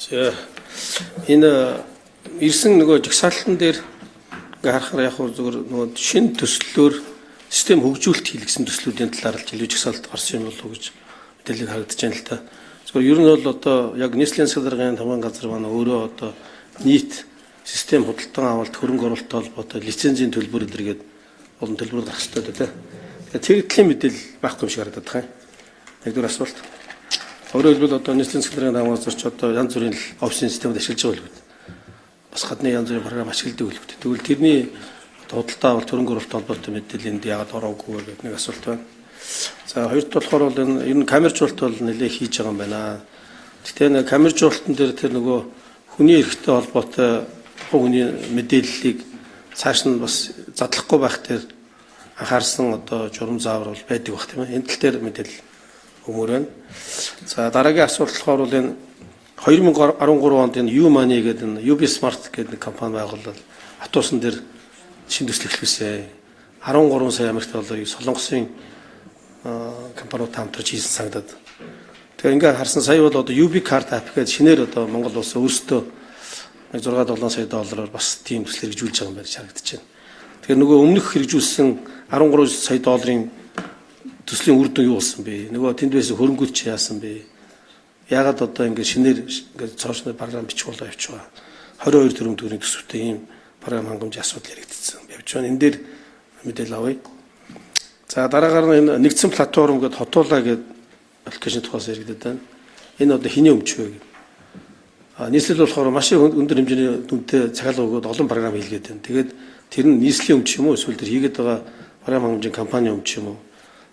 За энэ ирсэн нөгөө жагсаалтан дээр ингээ харахаар яг зүгээр нөгөө шинэ төслөөр систем хөгжүүлэлт хийлгэсэн төслүүдийн талаар л илүү жагсаалт гарсан юм болов уу гэж мэдээлэл харагдаж байна л та. Зүгээр ер нь бол одоо яг нийслэлийн салбарын тамган газар маань өөрөө одоо нийт систем худалдан авалт хөрөнгө оруулалттай холбоотой лицензийн төлбөр илэргээд олон төлбөр гарах хэрэгтэй дээ. Тэгэхээр тэгтлэн мэдээлэл байхгүй юм шиг харагдаад байна. Нэгдүгээр асуулт. Өөрөөр хэлбэл одоо нийслэлийн салбарын тамган газар ч одоо янз бүрийн офисын системд ашиглаж байгаа хэлбэл бас гадны янз бүрийн програм ашигладаг хэлбэл. Тэгвэл тэрний худалдаа авалт хөрөнгө оруулалт холбоотой мэдээлэлд яагаад ороогүй вэ гэдэг нэг асуулт байна. За хоёрт болохоор бол энэ ер нь камержуулалт бол нэлээд хийж байгаа юм байна. Гэхдээ нэг камержуулалтын дээр тэр нөгөө хүний эрхтэй холбоотой хүний мэдээллийг цааш нь бас задлахгүй байх дээр анхаарсан одоо журам заавар бол байдаг бах тийм ээ. Энэ тал дээр мэдээлэл өгмөр байна. За дараагийн асуулт болохоор бол энэ 2013 онд энэ U-Money гэдэг энэ UB Smart гэдэг компани байгууллал автобусан дээр шинэ төсөл эхлүүлсэн. 13 сая Америк долларыг Солонгосын компаниуд хамтарч хийсэн санагдаад. Тэгэхээр ингээ харсан сая бол одоо UB Card app гэдэг шинээр одоо Монгол улс өөрсдөө 6-7 сая доллараар бас тийм төсөл хэрэгжүүлж байгаа юм байна харагдаж байна. Тэгэхээр нөгөө өмнөх хэрэгжүүлсэн 13 сая долларын төслийн үр дүн юу болсон бэ? Нөгөө тэнд байсан хөрөнгөөлч яасан бэ? Яагаад одоо ингээ шинээр ингээ цоочны програм бичих болоо явж байгаа? 22 төгрөг төгрөгийн төсөвтэй ийм програм хангамжийн асуудал яригдсан. Явж байна. Энэ дээр мэдээлэл авъя. За дараагаар нь энэ нэгдсэн платформ гэдэг хотуулаа гэдэг аппликейшн тухаас яригдаад байна. Энэ одоо хэний өмч вэ? Нийслэл болохоор маш их өндөр хэмжээний дүнтэй цагаалга өгөөд олон програм хийлгээд байна. Тэгээд тэр нь нийслэлийн өмч юм уу? Эсвэл тэр хийгээд байгаа програм хангамжийн компани өмч юм уу?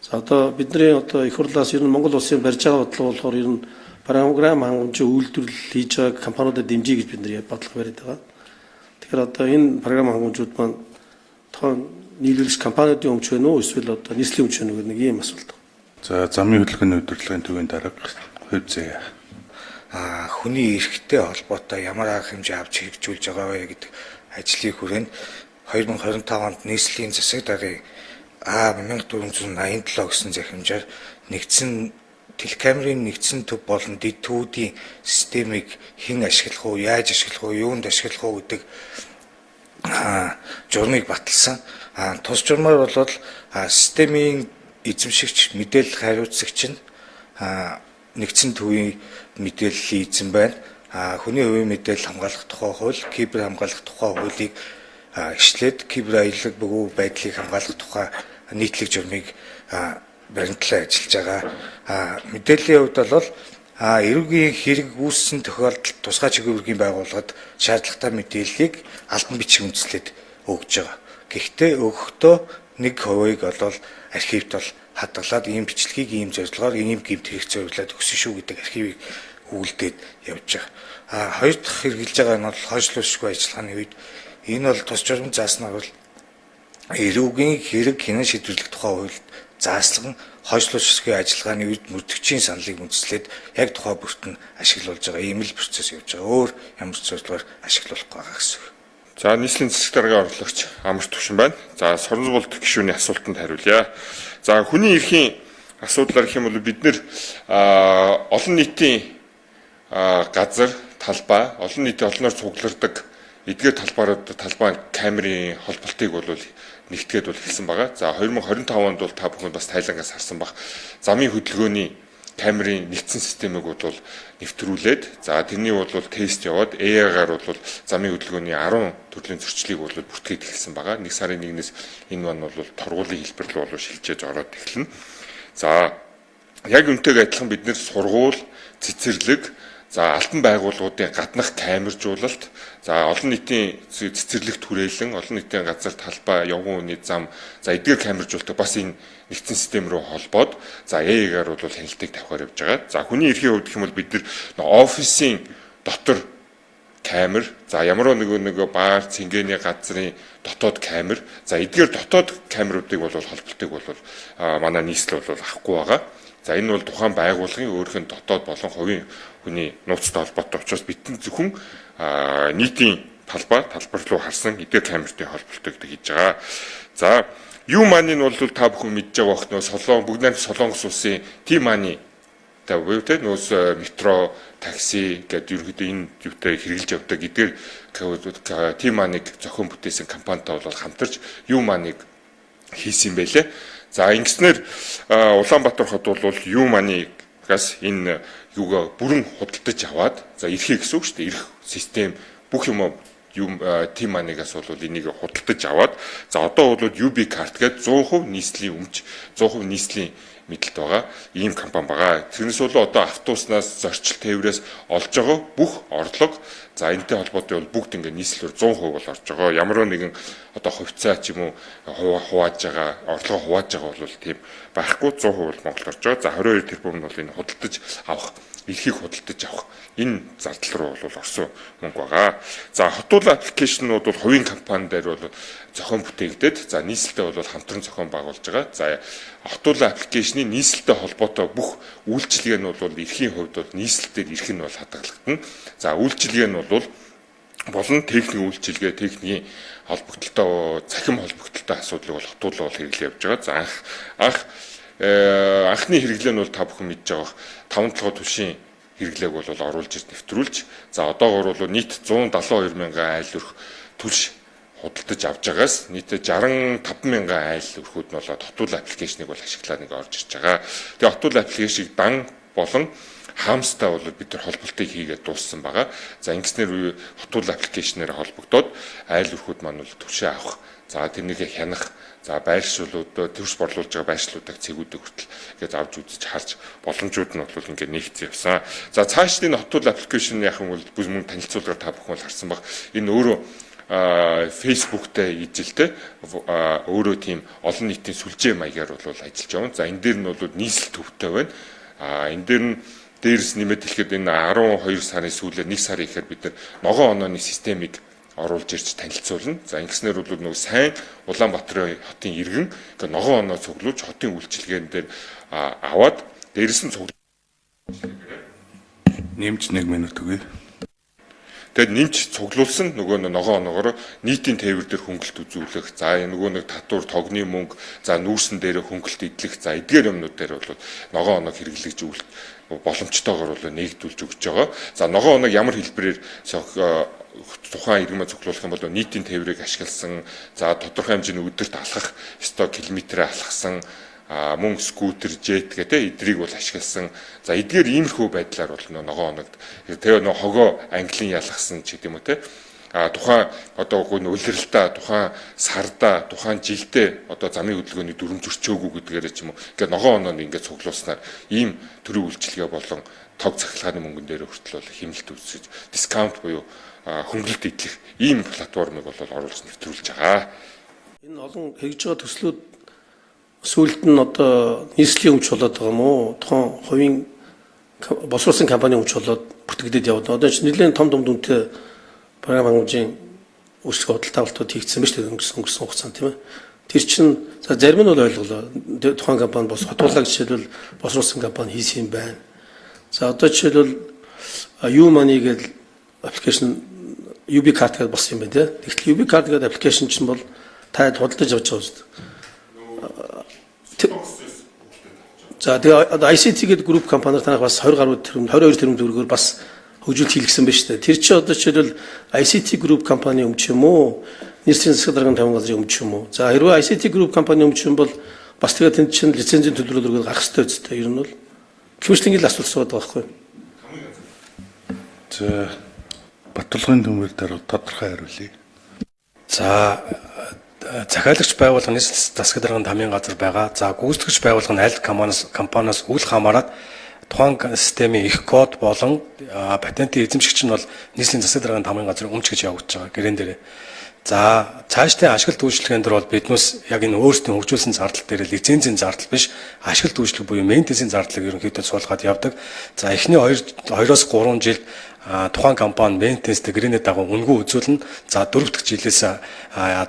За одоо бидний одоо их хурлаас ер нь Монгол улсын барьж байгаа бодлого болохоор ер нь програм хангамжийн үйлдвэрлэл хийж байгаа компаниудад дэмжиж гэж бид нар бодлого бариад байгаа. Тэгэхээр одоо энэ програм хангамжууд маань тоон нийлүүлэгч компаниудын өмч вэ нүү эсвэл одоо нийслэлийн өмч вэ гэдэг нэг ийм асуулт. За замын хөдөлгөөний удирдлагын төвийн дарга Хувьзээ. Хүний эрхтэй холбоотой ямар арга хэмжээ авч хэрэгжүүлж байгаа вэ гэдэг ажлыг хүрээнд 2025 онд нийслэлийн засаг даргын 1487 гэсэн захимжаар нэгдсэн телекамерын нэгдсэн төв болон дэд төвүүдийн системийг хэн ашиглах уу, яаж ашиглах уу, юунд ашиглах уу гэдэг журмыг баталсан. Тус журмаар бол системийн эзэмшигч мэдээлэл хариуцагч нь нэгдсэн төвийн мэдээллийг эзэн байна. Хүний хувийн мэдээлэл хамгаалах тухай хууль, кибер хамгаалах тухай хуулийг ишлээд кибер аялал бөгөөд байдлыг хамгаалах тухай нийтлэг журмыг баримтлан ажиллаж байгаа. Мэдээллийн хувьд бол эрүүгийн хэрэг үүссэн тохиолдолд тусгай чиглэлийн байгууллагад шаардлагатай мэдээллийг албан бичиг үндэслээд өгж байгаа. Гэхдээ өгөхдөө 1% бол архивт бол хадгалаад ийм бичлэгийг ийм зорилгоор ийм гэмт хэрэгт зориулаад өгсөн шүү гэдэг архивыг өгүүлдээд явж байгаа. Хоёр дахь хэрэгжилж байгаа нь бол хойшлуулшгүй ажиллагааны үед энэ бол тус журам зааснаар бол эрүүгийн хэрэг хянан шийдвэрлэх тухай хуульд заасан хойшлуулшгүй ажиллагааны үед мөрдөгчийн саналыг үндэслээд яг тухай бүрт нь ашиглуулж байгаа ийм л процесс явж байгаа. Өөр ямар ч зорилгоор ашиглуулах байгаа гэсэн үг. За нийслэлийн засаг даргын орлогч Амар Төвшин байна. За Соронзболт гишүүний асуултанд хариулъя. За хүний эрхийн асуудлаар гэх юм бол бид нэр олон нийтийн газар талбай, олон нийтийн олноор цуглардаг эдгээр талбай камерын холболтыг бол нэгтгээд бол хэлсэн байгаа. За 2025 онд бол та бүхэн бас тайлангаас харсан баг. Замын хөдөлгөөний камерын нэгдсэн системийг бол нэвтрүүлээд за тэрний бол тест яваад AI-гаар бол замын хөдөлгөөний 10 төрлийн зөрчлийг бол бүртгээд эхэлсэн байгаа. 1 сарын 1-ээс энэ маань бол торгуулийн хэлбэр рүү шилжиж ороод эхэлнэ. За яг үнтэйг адилхан бид нэр сургууль, цэцэрлэг, за алтан байгууллагуудын гаднах камержуулалт, за олон нийтийн цэцэрлэгт хүрээлэн, олон нийтийн газар талбай, явган үний зам, за эдгээр камержуулалт бас энэ нэгдсэн систем рүү холбоод за AI-гаар бол хяналтыг тавихаар явж байгаа. За хүний эрхийн хувьд гэх юм бол бид нэр офисын дотор камер, за ямар нэг баар, цэнгэний газрын дотоод камер, за эдгээр дотоод камеруудыг бол холболтыг бол манай нийслэл бол авахгүй байгаа. За энэ бол тухайн байгууллагын өөрийнх нь дотоод болон хувийн хүний нууцтай холбоотой учраас бидэн зөвхөн нийтийн талбар руу харсан эдгээр камертын холболтыг хийж байгаа. За U-Money нь бол та бүхэн мэдж байгаа бохно Солонгос улсын T-Money та буюу те нөөс метро, такси гэдэг ерөнхийдөө энэ юутай хэрэгжилж явдаг эдгээр тим маныг зохион бүтээсэн компанитай бол хамтарч юу маныг хийсэн байлээ. За ингэснээр Улаанбаатар хот бол юу манигаас энэ юугаа бүрэн худалдаж аваад за эрхээ гэсэн үг шүү дээ. Эрх систем бүх юм тим манигаас бол энийг худалдаж аваад за одоо бол UB карт гэдэг 100% нийслэлийн өмч 100% нийслэлийн мэдлэлт байгаа ийм компани байгаа. Тэрнээс бол одоо автобуснаас зорчил тээврээс олж байгаа бүх орлого за энэтэй холбоотой бол бүгд ингээ нийслэлээр 100% бол орж байгаа. Ямар нэгэн одоо хувьцаа ч юм уу хувааж байгаа, орлого хувааж байгаа бол тийм байхгүй 100% бол Монголд орж байгаа. За 22 тэрбум нь бол энэ худалдаж авах эрхийг худалдаж авах энэ зардал руу бол орсон мөнгө байгаа. За хотуул аппликейшнууд бол хувийн компани дээр бол зохион бүтээгдээд за нийслэлтэй бол хамтран зохион байгуулж байгаа. За хотуул аппликейшны нийслэлтэй холбоотой бүх үйлчилгээ нь бол эрхийн хувьд бол нийслэлтэй эрх нь бол хадгалагдана. За үйлчилгээ нь бол болон техникийн үйлчилгээ, техникийн холбогдлолтой, цахим холбогдлолтой асуудлыг бол хотуул бол хэрэглэж явж байгаа. За анхны хэрэглээ нь бол та бүхэн мэдж байгаа 5-7 түвшин хэрэглээг бол оруулж нэвтрүүлж за одоогоор бол нийт 172 мянган айл өрх түлш худалдаж авж байгаас нийт 65 мянган айл өрхүүд нь бол хотуул аппликейшнийг бол ашиглаад нэг орж ирж байгаа. Тэгээ хотуул аппликейшнийг дан болон хаамстай бол бид нар холболтыг хийгээд дууссан байгаа. За ингэснээр хотуул аппликейшнээр холбогдоод айл өрхүүд маань бол түвшээ авах. За тэрнийг хянах, за байршлууд төвс борлуулж байгаа байршлуудыг цэгүүдийг хүртэл ингээд авч үзэж харж боломжууд нь бол ингээд нэгдсэн явсан. За цаашдын хотуул аппликейшн яах юм бол бүс мөн танилцуулгаар та бүхэн бол харсан баг. Энэ өөрөө Facebook-тэй ижилтэй өөрөө тийм олон нийтийн сүлжээ маягаар бол ажиллаж байгаа. За энэ дээр нь бол нийслэл төвтэй байна. Энэ дээр нь дээрс нэмээд хэлэхэд энэ 12 сарын сүүлээр 1 сар ихээр бид нар ногоон онооны системийг оруулж ирж танилцуулна. За ингэснээр бол нөгөө сайн Улаанбаатарын хотын иргэн ингээ ногоон оноо цуглуулж хотын үйлчилгээн дээр аваад дээрс нь цуглуулж нэмж 1 минут өгье. Тэгэд нэмж цуглуулсан нөгөө ногоон оноогоор нийтийн тээвэр дээр хөнгөлт үзүүлэх. За нөгөө нэг татвар тогны мөнгө, за нүүрсэн дээр хөнгөлт идэх. За эдгээр юмнууд дээр бол ногоон оноо хэрэглэж боломжтойгоор бол нэгдүүлж өгч байгаа. За ногоон оноо ямар хэлбэрээр тухайн иргэмээ цуглуулах юм бол нийтийн тээврийг ашигласан, за тодорхой хэмжээний өдөрт алхах ёстой километрээ алхсан, мөн скутер, жет гэдэг эдрийг бол ашигласан. За эдгээр иймэрхүү байдлаар бол ногоон оногд тэгээ хогоо английн ялгсан ч гэдэм үү те. Тухайн одоо улиралдаа, тухайн сарда, тухайн жилдээ одоо замын хөдөлгөөний дүрм зөрчөөгүй гэдгээрээ ч юм уу. Ингээд ногоон оноонд ингээд цуглуулснаар ийм төрлийн үйлчилгээ болон тог цахилгааны мөнгөн дээр хүртэл бол хэмнэлт үүсгэж дискаунт буюу хөнгөлөлт идэх ийм платформыг бол оруулж нэвтрүүлж байгаа. Энэ олон хэрэгж байгаа төслүүд сүүлд нь одоо нийслэлийн өмч болоод байгаа юм уу? Тухайн хувийн боловсруулсан компанийн өмч болоод бүртгэгдээд яваад. Одоо ч нэлээд том дүнтэй програм хангамжийн үйлчлэг бодлого тавалтууд хийгдсэн ба шүү дээ өнгөрсөн хугацаанд тийм ээ. Тэр чинь за зарим нь бол ойлголоо. Тухайн компани бос хотуулаа жишээлбэл боловсруулсан компани хийсэн юм байна. За одоо жишээлбэл юу money гэдэг аппликейшн UB карт гэдэг болсон юм байна тийм. Тэгтэл UB карт гэдэг аппликейшн чинь бол та худалдаж авч байгаа шүү дээ. За тэгээ ICT гэдэг групп компаниар танах бас 20 гаруй тэрбум 22 тэрбум төгрөгөөр бас хөгжүүлэлт хийлгсэн байна шүү дээ. Тэр чинь одоо жишээлбэл ICT групп компани өмч юм уу? Нийслэлийн засаг дарганы 50 газрын өмч юм уу? За хэрвээ ICT групп компани өмч юм бол бас тэгээ тэнд чинь лицензийн төлөвлөлөөр гарах хэрэгтэй үстэй. Ер нь бол хэмжлэнгийн л асуулт суугаад байгаа байхгүй. За Батулгын төмөр дээр тодорхой хариулъя. За захиалагч байгууллагын засаг дарганы хамгийн газар байгаа. За гүйцэтгэгч байгууллага нь аль компаниас үл хамааран тухайн системийн их код болон патентын эзэмшигч нь бол нийслэлийн засаг дарганы хамгийн газар өмч гэж явагдаж байгаа гэрэн дээр. За цаашдын ашиглалт үйлчлэгээн дээр бол биднээс яг энэ өөрсдийн хөгжүүлсэн зардал дээр лицензийн зардал биш ашиглалт үйлчлэг буюу мейнтенсийн зардлыг ерөнхийдөө суулгаад явдаг. За эхний 2-оос 3 жилд тухайн компани мейнтенстэй гэрээний дагуу үнэгүй үзүүлнэ. За 4 дахь жилээс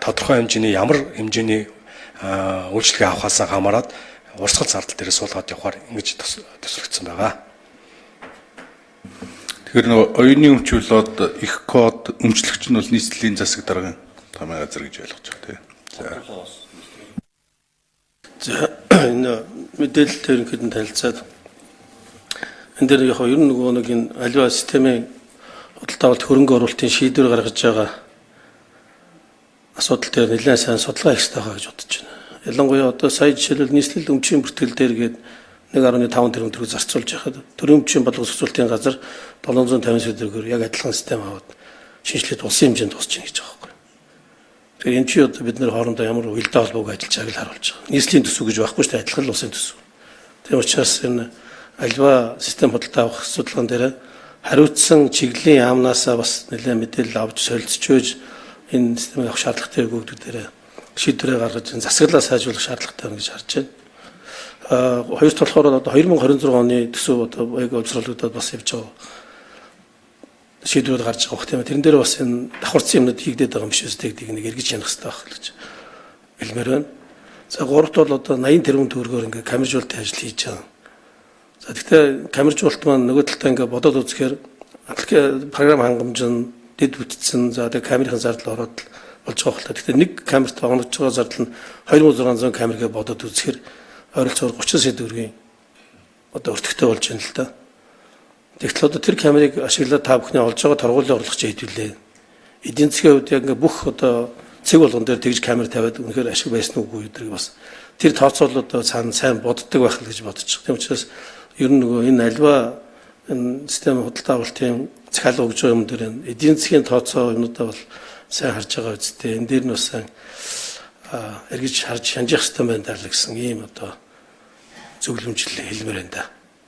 тодорхой хэмжээний ямар хэмжээний үйлчлэгээ авахаас хамаарат урсгал зардал дээр суулгаад явахаар ингэж төсөлгдсөн байгаа. Тэгэхээр нөгөө оюуны өмч болоод их код өмчлөгч нь бол нийслэлийн засаг дарганы тамийн газар гэж ойлгож байгаа тийм. За энэ мэдээлэлтэй ерөнхийдөө танилцаад энэ дээр яг ер нь нөгөө нэг энэ аливаа системийн худалдаа авалт хөрөнгө оруулалтын шийдвэр гаргаж байгаа асуудал дээр нэлээд сайн судалгаа хийх хэрэгтэй гэж бодож байна. Ялангуяа одоо сая жишээлбэл нийслэл өмчийн бүртгэл дээр гээд 1.5 тэрбум төгрөг зарцуулж байхад төрийн өмчийн бодлогосцуулалтын газар 750 сая төгрөгөөр яг адилхан систем аваад шинжилгээд улсын хэмжээнд тусч ийн гэж байгаа байхгүй. Тэгэхээр энэ чи одоо бид нэр хоорондоо ямар уялдаа холбоог ажиллаж байгааг л харуулж байгаа. Нийслэлийн төсөв гэж байхгүй шүү дээ, адилхан л улсын төсөв. Тийм учраас энэ аливаа систем худалдаа авах судалгаан дээр хариуцсан чиглэлийн яамнаасаа бас нэлээд мэдээлэл авч солилцож энэ системийг авах шаардлагатай өгөгдөд дээр шийдвэрээ гаргаж засаглалаа сайжруулах шаардлагатай байна гэж харж байна. Хоёр талхаар одоо 2026 оны төсөв одоо яг олзруулагдаад бас явж байгаа шийдвэрүүд гарч байгаа хэрэг. Тэрэн дээр бас энэ давхарцсан юмнууд хийгдээд байгаа юм биш үстэй гэдгийг нэг эргэж янах хэрэгтэй байх гэж хэлмээр байна. За гуравт бол одоо 80 тэрбум төгрөгөөр ингээ камержуулалтын ажил хийж байгаа. За тэгэхээр камержуулалт маань нөгөө талдаа ингээ бодоод үзэхээр програм хангамж нь дэд бүтцэн за тэгээ камерын зардал ороод болж байгаа хэрэг. Тэгэхээр нэг камерт оногдож байгаа зардал нь 2600 камергээ бодоод үзэхээр ойролцоогоор 30 сая төгрөгийн одоо өртөгтэй болж байна л да. Тэгтэл одоо тэр камерыг ашиглаад та бүхний олж байгаа торгуулийн орлогч хэдвүлээ. Эдийн засгийн хувьд яг ингээ бүх одоо цэг болгон дээр тэгж камер тавиад үнэхээр ашиг байсан уугүй гэдгийг бас тэр тооцоолол одоо цаана сайн боддог байх л гэж бодож байгаа. Тийм учраас ер нь нөгөө энэ альва энэ систем худалдаа авалтын захиалга өгж байгаа юм дээр эдийн засгийн тооцоо юмудаа бол сайн харж байгаа үстэй. Энэ дээр нь бас сайн эргэж харж шанжих хэрэгтэй байна даа гэсэн ийм одоо зөвлөмжлөл хэлмээр байна да.